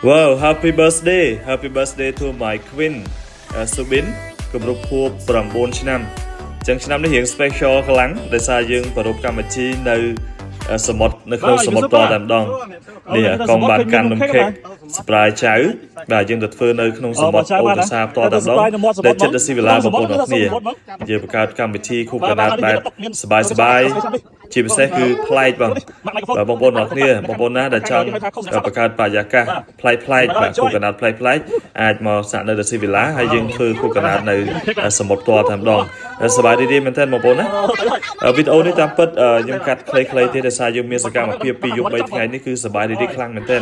Wow, happy birthday to my queen Subin គម្រប់ខួប9ឆ្នាំអញ្ចឹងឆ្នាំនេះរៀង special ខ្លាំងដោយសារយើងប្រពកម្មវិធីនៅសមុទ្រនៅក្នុងសមុទ្រតតែម្ដងនេះកងបានកាន់នំខេក surprise ចៅបាទយើងទៅធ្វើនៅក្នុងសមុទ្រអូតាសាផ្ទាល់តែម្ដងដែលចិត្តស៊ីវិឡាបងប្អូនអរគ្នាយើងបង្កើតកម្មវិធីខូបកណាតបែបសบายជាពិសេសគឺប្លែកបងបងប្អូនអរគ្នាបងប្អូនណាដែលចង់បង្កើតបរិយាកាសប្លែកបាទខូបកណាតប្លែកអាចមកសាក់នៅស៊ីវិឡាហើយយើងធ្វើខូបកណាតនៅសមុទ្រផ្ទាល់តែម្ដងសบายរីមែនតើបងប្អូនណាវីដេអូនេះតាមពិតខ្ញុំកាត់ខ្លីៗទេដោយសារយើងមានសកម្មភាព2យប់3ថ្ងៃនេះគឺសบายរីខ្លាំងមែនតើ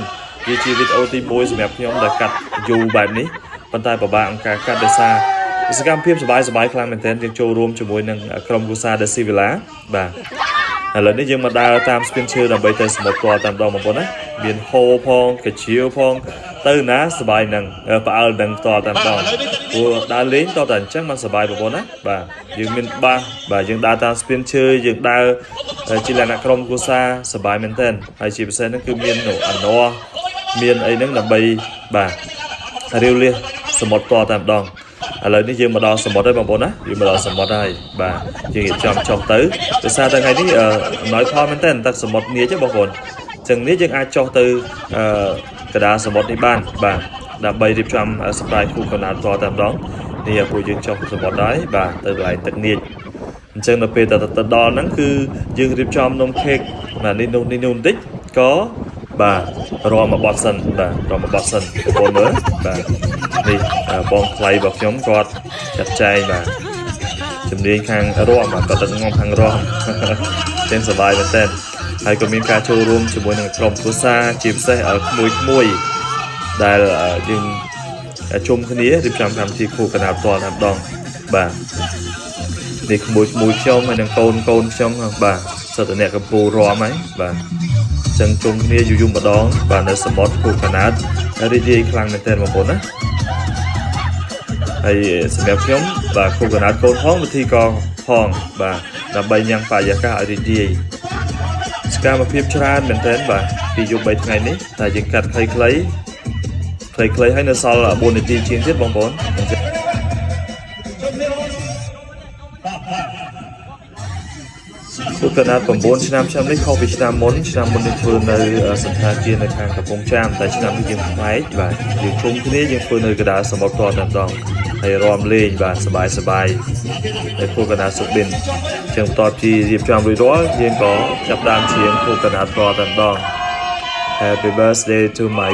វាជាវីដេអូទី1សម្រាប់ខ្ញុំដែលកាត់យូរបែបនេះប៉ុន្តែពិបាកអង្គការកាត់ដោយសារសកម្មភាពសบายខ្លាំងមែនតើយើងចូលរួមជាមួយនឹងក្រុមគូសាដេស៊ីវីឡាបាទឥឡូវនេះយើងមកដើរតាមស្ពានឈើដើម្បីទៅសមុទ្រផ្ទាល់តែម្ដងបងប្អូនណាមានហូផងកាជៀវផងទៅណាសบายនឹងផ្អើលនឹងផ្ទាល់តែម្ដងព្រោះដើរលេងតតែអញ្ចឹងมันសบายបងប្អូនណាបាទយើងមានបាសបាទយើងដើរតាមស្ពានឈើយើងដើរជាលក្ខណៈក្រុមគូសាសบายមែនតើហើយជាពិសេសហ្នឹងគឺមានអាណ័រមានអីហ្នឹងដើម្បីបាទរាវលះសមុទ្រផ្ទាល់តែម្ដងឥឡូវនេះយើងមកដល់សមុទ្រហើយបងប្អូនណាយើងមកដល់សមុទ្រហើយបាទយើងរៀបចំចុះទៅដោយសារតែថ្ងៃនេះអំណោយផលមែនតើទឹកសមុទ្រនេះទេបងប្អូនអញ្ចឹងនេះយើងអាចចុះទៅកណ្ដាលសមុទ្រនេះបានបាទដើម្បីរៀបចំsurprise គូកណ្ដាលផ្ទាល់តែម្ដងនេះពួកយើងចុះសមុទ្រហើយបាទទៅកន្លែងទឹកនេះអញ្ចឹងដល់ពេលទៅដល់ហ្នឹងគឺយើងរៀបចំនំខេកបាទនេះនោះបន្តិចក៏បាទរមមកបត់សិនបាទរមមកបត់សិនបងប្អូនមើលបាទនេះបងថ្លៃរបស់ខ្ញុំគាត់ចាត់ចែងបាទជំនាញខាងរមគាត់ទៅងំខាងរមទាំងសบายមែនតើហើយក៏មានការចូលរួមជាមួយនឹងក្រុមគ្រួសារជាពិសេសក្មួយដែលយើងជុំគ្នារៀបចំកម្មវិធីគូកណ្ដាលផ្ទាល់តែម្ដងបាទនេះក្មួយខ្ញុំហើយនឹងកូនខ្ញុំបាទសិតតែអ្នកកម្ពុជារមហើយបាទចឹងជុំគ្នាយូរម្ដងបាទនៅសមុទ្រគូកណាតរីករាយខ្លាំងមែនទែនបងប្អូនណាហើយសម្រាប់ខ្ញុំបាទគូកណាតកូនផងវិធីកងផងបាទដើម្បីញ៉ាំងបរិយាកាសឲ្យរីករាយសកម្មភាពច្រើនមែនទែនបាទពីយប់3ថ្ងៃនេះតែយើងកាត់ខ្លីៗហើយនៅសល់4នាទីជាងទៀតបងប្អូនគូកណាត9ឆ្នាំនេះខុសពីឆ្នាំមុននេះធ្វើនៅសន្តាគារនៅខាងកំពង់ចាមតែឆ្នាំនេះយើងផ្នែកបាទយើងជុំគ្នាយើងធ្វើនៅកណ្ដាលសមុទ្រផ្ទាល់តែម្ដងហើយរំលេងបាទសบายហើយគូកណាតសុបិនជាងតបពីរៀបចំរួចរាល់យើងក៏ចាប់ដើមច្រៀងគូកណាតផ្ទាល់តែម្ដង Happy birthday to my